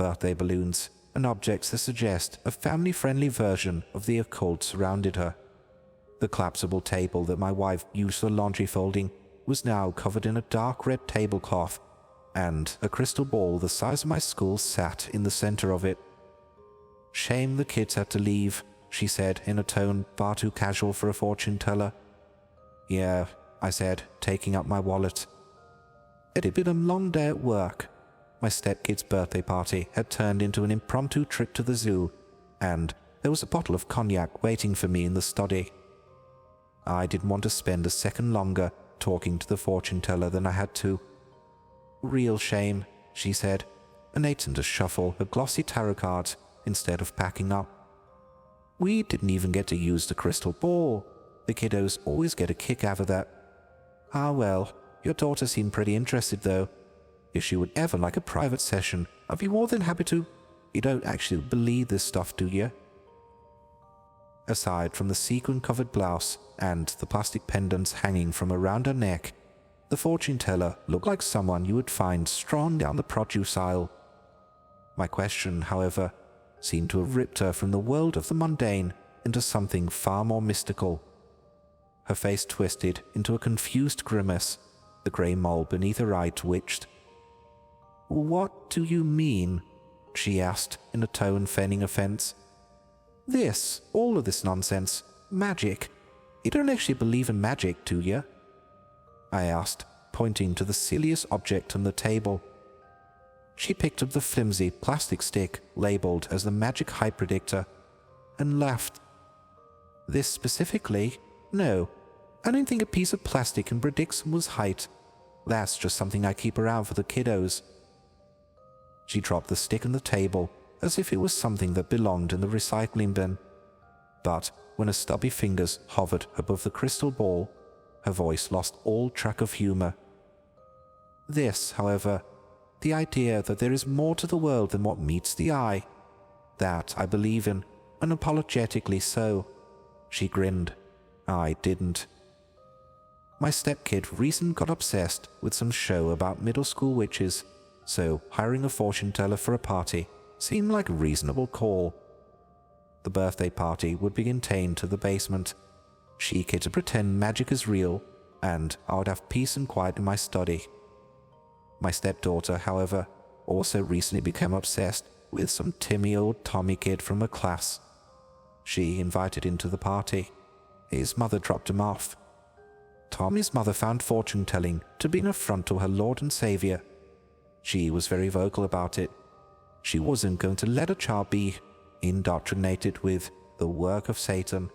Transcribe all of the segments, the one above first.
birthday balloons, and objects that suggest a family-friendly version of the occult surrounded her. The collapsible table that my wife used for laundry folding was now covered in a dark red tablecloth, and a crystal ball the size of my skull sat in the center of it. "Shame the kids had to leave," she said in a tone far too casual for a fortune teller. "Yeah," I said, taking up my wallet. It had been a long day at work. My stepkid's birthday party had turned into an impromptu trip to the zoo, and there was a bottle of cognac waiting for me in the study. I didn't want to spend a second longer talking to the fortune teller than I had to. "Real shame," she said, and hastened to shuffle her glossy tarot cards instead of packing up. "We didn't even get to use the crystal ball. The kiddos always get a kick out of that. Ah well, your daughter seemed pretty interested though. If she would ever like a private session, I'd be more than happy to. You don't actually believe this stuff, do you?" Aside from the sequin-covered blouse and the plastic pendants hanging from around her neck, the fortune teller looked like someone you would find strolling down the produce aisle. My question, however, seemed to have ripped her from the world of the mundane into something far more mystical. Her face twisted into a confused grimace, the grey mole beneath her eye twitched. "What do you mean?" she asked in a tone feigning offense. All of this nonsense, magic. You don't actually believe in magic, do you?" I asked, pointing to the silliest object on the table. She picked up the flimsy plastic stick labeled as the magic height predictor and laughed. "This specifically? No, I don't think a piece of plastic can predict someone's height. That's just something I keep around for the kiddos." She dropped the stick on the table as if it was something that belonged in the recycling bin. But when her stubby fingers hovered above the crystal ball, her voice lost all track of humor. However, the idea that there is more to the world than what meets the eye, that I believe in, unapologetically so." She grinned. I didn't. My stepkid recently got obsessed with some show about middle school witches, so hiring a fortune teller for a party seemed like a reasonable call. The birthday party would be contained to the basement. She get to pretend magic is real, and I would have peace and quiet in my study. My stepdaughter, however, also recently became obsessed with some timmy old Tommy kid from her class. She invited him to the party. His mother dropped him off. Tommy's mother found fortune-telling to be an affront to her Lord and Savior. She was very vocal about it. She wasn't going to let a child be indoctrinated with the work of Satan.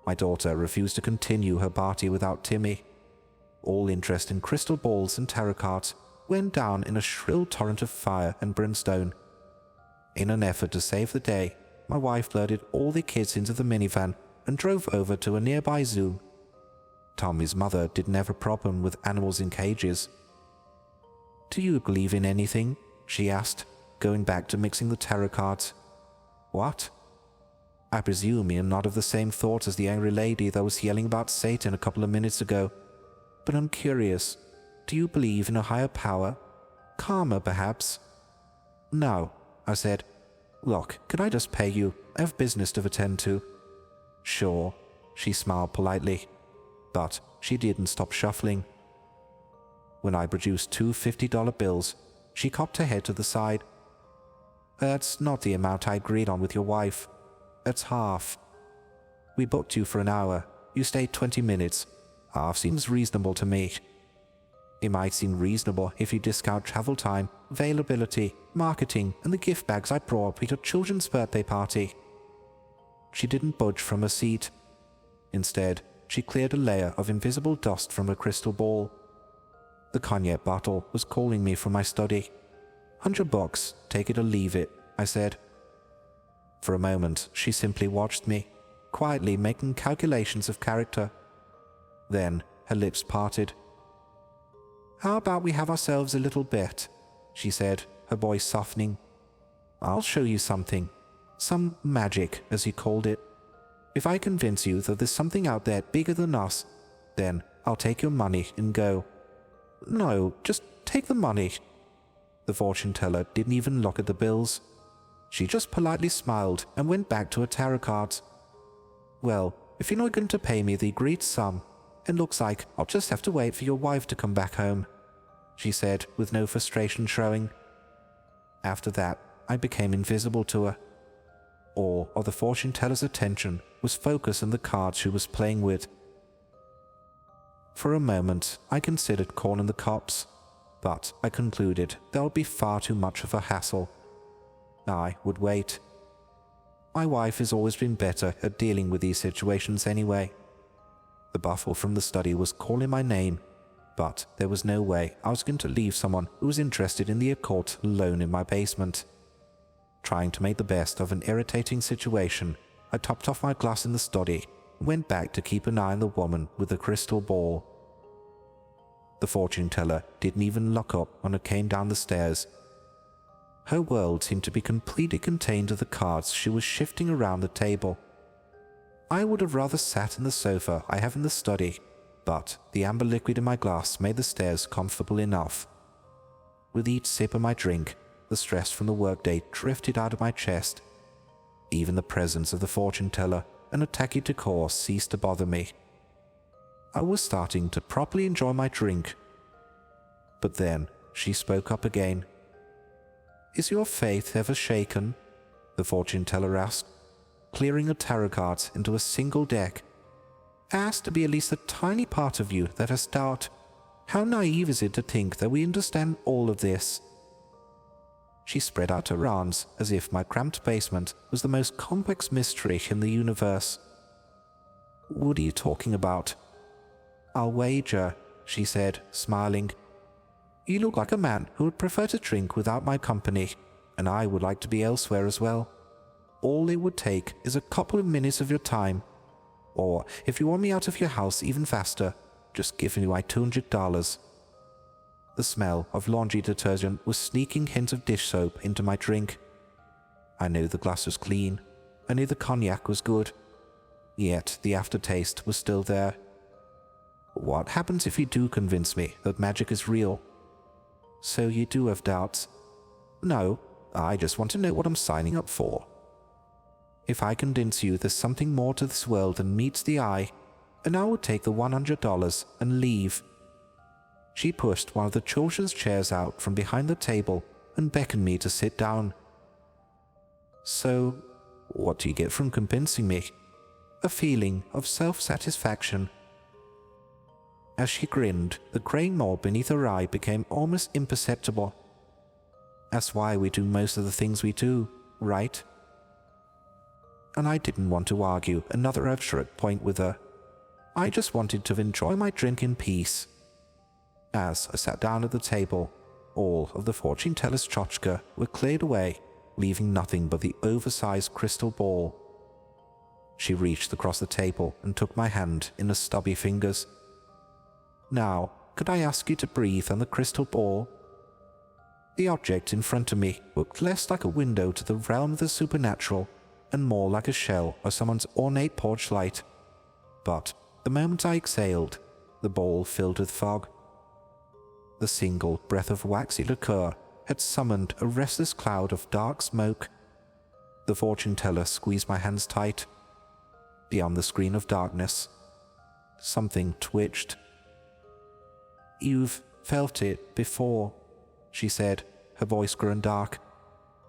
My daughter refused to continue her party without Timmy. All interest in crystal balls and tarot cards went down in a shrill torrent of fire and brimstone. In an effort to save the day, my wife loaded all the kids into the minivan and drove over to a nearby zoo. Tommy's mother didn't have a problem with animals in cages. "Do you believe in anything?" she asked, going back to mixing the tarot cards. "What?" I presume you're not of the same thought as the angry lady that was yelling about Satan a couple of minutes ago. But I'm curious, do you believe in a higher power? Karma, perhaps? "No," I said. "Look, could I just pay you? I have business to attend to." "Sure," she smiled politely, but she didn't stop shuffling. When I produced two $50 bills, she cocked her head to the side. "That's not the amount I agreed on with your wife. That's half. We booked you for an hour. You stayed 20 minutes. Half seems reasonable to me. It might seem reasonable if you discount travel time, availability, marketing, and the gift bags I brought with your children's birthday party." She didn't budge from her seat. Instead, she cleared a layer of invisible dust from her crystal ball. The cognac bottle was calling me from my study. $100, take it or leave it," I said. For a moment, she simply watched me, quietly making calculations of character. Then her lips parted. "How about we have ourselves a little bet?" she said, her voice softening. "I'll show you something. Some magic, as you called it. If I convince you that there's something out there bigger than us, then I'll take your money and go." "No, just take the money." The fortune teller didn't even look at the bills. She just politely smiled and went back to her tarot cards. "Well, if you're not going to pay me the agreed sum, it looks like I'll just have to wait for your wife to come back home," she said with no frustration showing. After that, I became invisible to her. All of the fortune teller's attention was focused on the cards she was playing with. For a moment, I considered calling the cops, but I concluded that would be far too much of a hassle. I would wait. My wife has always been better at dealing with these situations anyway. The buffle from the study was calling my name, but there was no way I was going to leave someone who was interested in the occult alone in my basement. Trying to make the best of an irritating situation, I topped off my glass in the study and went back to keep an eye on the woman with the crystal ball. The fortune teller didn't even look up when I came down the stairs. Her world seemed to be completely contained to the cards she was shifting around the table. I would have rather sat in the sofa I have in the study, but the amber liquid in my glass made the stairs comfortable enough. With each sip of my drink, the stress from the workday drifted out of my chest. Even the presence of the fortune teller and a tacky decor ceased to bother me. I was starting to properly enjoy my drink. But then she spoke up again. "Is your faith ever shaken?" the fortune teller asked, clearing her tarot cards into a single deck. "Has to be at least a tiny part of you that has doubt. How naive is it to think that we understand all of this?" She spread out her arms as if my cramped basement was the most complex mystery in the universe. "What are you talking about?" "I'll wager," she said, smiling. "You look like a man who would prefer to drink without my company, and I would like to be elsewhere as well. All it would take is a couple of minutes of your time. Or, if you want me out of your house even faster, just give me my $200. The smell of laundry detergent was sneaking hints of dish soap into my drink. I knew the glass was clean. I knew the cognac was good. Yet the aftertaste was still there. What happens if you do convince me that magic is real? "So you do have doubts?" "No, I just want to know what I'm signing up for." "If I convince you there's something more to this world than meets the eye, and I will take the $100 and leave." She pushed one of the children's chairs out from behind the table and beckoned me to sit down. "So, what do you get from convincing me?" "A feeling of self-satisfaction." As she grinned, the grey mole beneath her eye became almost imperceptible. "That's why we do most of the things we do, right?" And I didn't want to argue another abstract point with her. I just wanted to enjoy my drink in peace. As I sat down at the table, all of the fortune teller's tchotchke were cleared away, leaving nothing but the oversized crystal ball. She reached across the table and took my hand in her stubby fingers. "Now, could I ask you to breathe on the crystal ball?" The object in front of me looked less like a window to the realm of the supernatural and more like a shell or someone's ornate porch light. But the moment I exhaled, the ball filled with fog. The single breath of waxy liqueur had summoned a restless cloud of dark smoke. The fortune teller squeezed my hands tight. Beyond the screen of darkness, something twitched. "You've felt it before," she said, her voice grown dark.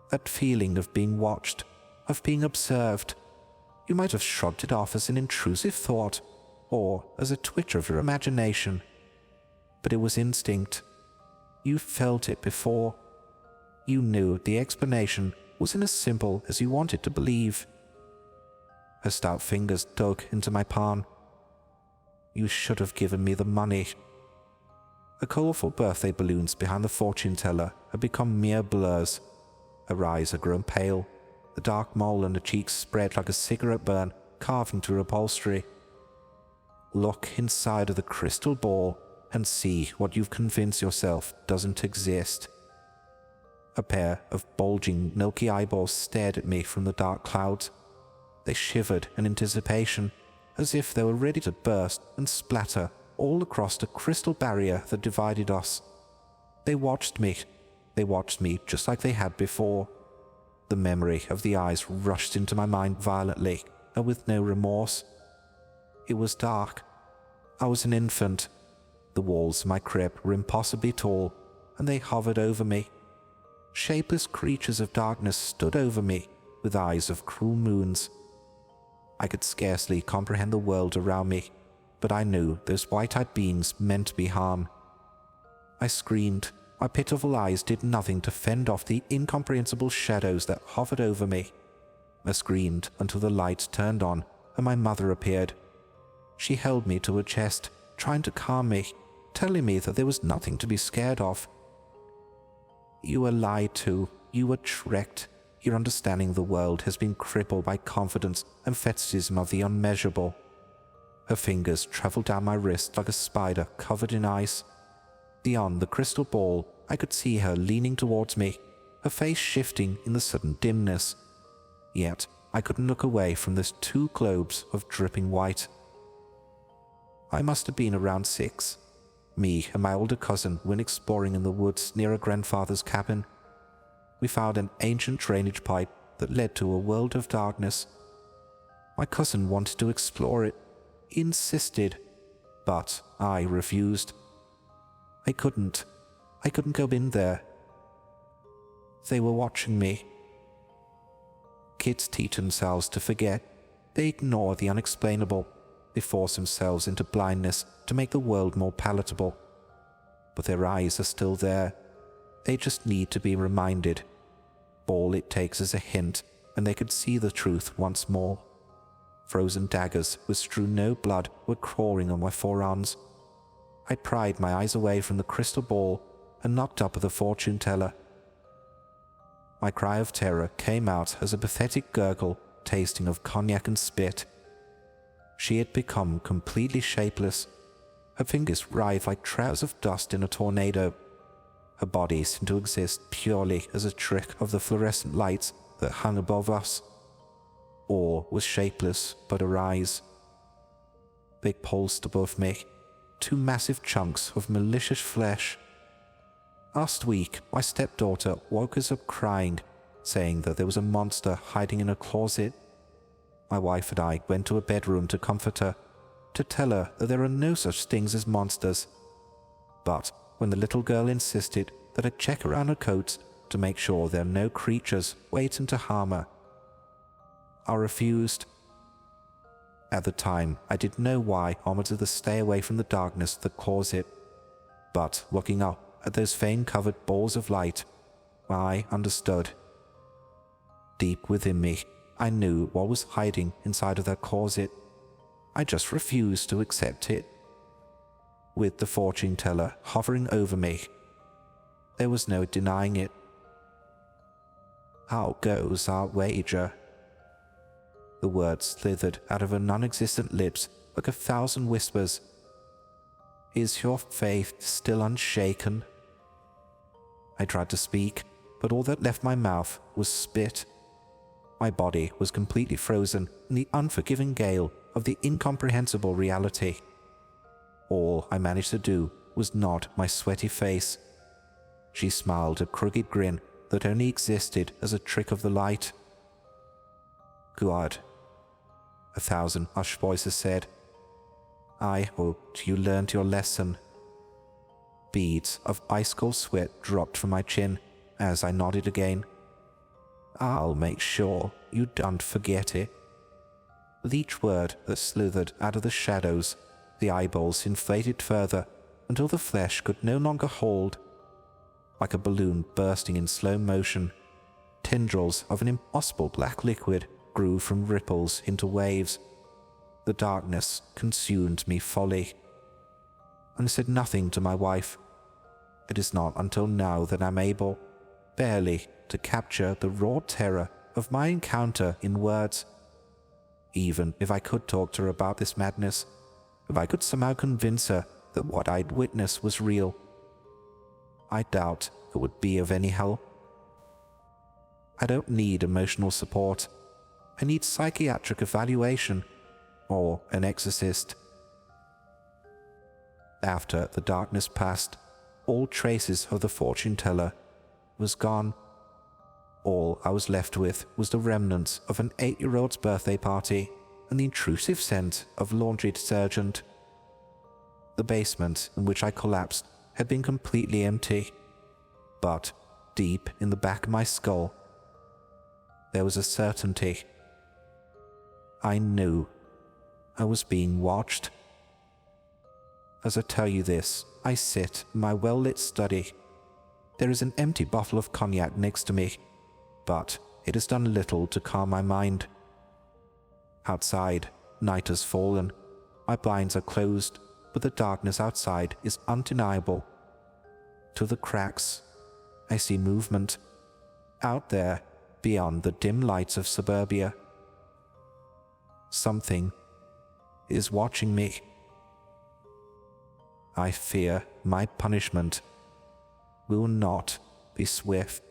"That feeling of being watched, of being observed. You might have shrugged it off as an intrusive thought, or as a twitch of your imagination. But it was instinct. You felt it before. You knew the explanation wasn't as simple as you wanted to believe." Her stout fingers dug into my palm. "You should have given me the money." The colorful birthday balloons behind the fortune teller had become mere blurs. Her eyes had grown pale. The dark mole on her cheeks spread like a cigarette burn carving through upholstery. "Look inside of the crystal ball and see what you've convinced yourself doesn't exist." A pair of bulging, milky eyeballs stared at me from the dark clouds. They shivered in anticipation, as if they were ready to burst and splatter all across the crystal barrier that divided us. They watched me. They watched me just like they had before. The memory of the eyes rushed into my mind violently and with no remorse. It was dark. I was an infant. The walls of my crib were impossibly tall, and they hovered over me. Shapeless creatures of darkness stood over me with eyes of cruel moons. I could scarcely comprehend the world around me, but I knew those white-eyed beings meant me harm. I screamed. My pitiful eyes did nothing to fend off the incomprehensible shadows that hovered over me. I screamed until the lights turned on and my mother appeared. She held me to her chest, trying to calm me, telling me that there was nothing to be scared of. "You were lied to. You were tricked. Your understanding of the world has been crippled by confidence and fetishism of the unmeasurable." Her fingers traveled down my wrist like a spider covered in ice. Beyond the crystal ball, I could see her leaning towards me, her face shifting in the sudden dimness. Yet I couldn't look away from those two globes of dripping white. I must have been around 6. Me and my older cousin went exploring in the woods near our grandfather's cabin. We found an ancient drainage pipe that led to a world of darkness. My cousin wanted to explore it. He insisted, but I refused. I couldn't go in there. They were watching me. Kids teach themselves to forget. They ignore the unexplainable. They force themselves into blindness to make the world more palatable. But their eyes are still there. They just need to be reminded. All it takes is a hint, and they could see the truth once more. Frozen daggers with strewn no blood were crawling on my forearms. I pried my eyes away from the crystal ball and knocked up at the fortune teller. My cry of terror came out as a pathetic gurgle tasting of cognac and spit. She had become completely shapeless. Her fingers writhed like trails of dust in a tornado. Her body seemed to exist purely as a trick of the fluorescent lights that hung above us. All was shapeless but her eyes. They pulsed above me, 2 massive chunks of malicious flesh. Last week, my stepdaughter woke us up crying, saying that there was a monster hiding in a closet. My wife and I went to her bedroom to comfort her, to tell her that there are no such things as monsters. But when the little girl insisted that I check around her coats to make sure there are no creatures waiting to harm her, I refused. At the time, I didn't know why I wanted to stay away from the darkness that caused it. But looking up at those flame-covered balls of light, I understood. Deep within me, I knew what was hiding inside of that closet. I just refused to accept it. With the fortune teller hovering over me, there was no denying it. "How goes our wager?" The words slithered out of her non-existent lips like 1,000 whispers. "Is your faith still unshaken?" I tried to speak, but all that left my mouth was spit. My body was completely frozen in the unforgiving gale of the incomprehensible reality. All I managed to do was nod my sweaty face. She smiled a crooked grin that only existed as a trick of the light. "Good," 1,000 hushed voices said. "I hoped you learned your lesson." Beads of ice-cold sweat dropped from my chin as I nodded again. "I'll make sure you don't forget it." With each word that slithered out of the shadows, the eyeballs inflated further until the flesh could no longer hold. Like a balloon bursting in slow motion, tendrils of an impossible black liquid grew from ripples into waves. The darkness consumed me fully. And I said nothing to my wife. It is not until now that I'm able, barely, to capture the raw terror of my encounter in words. Even if I could talk to her about this madness, if I could somehow convince her that what I'd witnessed was real, I doubt it would be of any help. I don't need emotional support. I need psychiatric evaluation or an exorcist. After the darkness passed, all traces of the fortune teller, was gone. All I was left with was the remnants of an 8-year-old's birthday party and the intrusive scent of laundry detergent. The basement in which I collapsed had been completely empty, but deep in the back of my skull, there was a certainty. I knew I was being watched. As I tell you this, I sit in my well-lit study. There is an empty bottle of cognac next to me, but it has done little to calm my mind. Outside, night has fallen. My blinds are closed, but the darkness outside is undeniable. To the cracks, I see movement. Out there, beyond the dim lights of suburbia. Something is watching me. I fear my punishment will not be swift.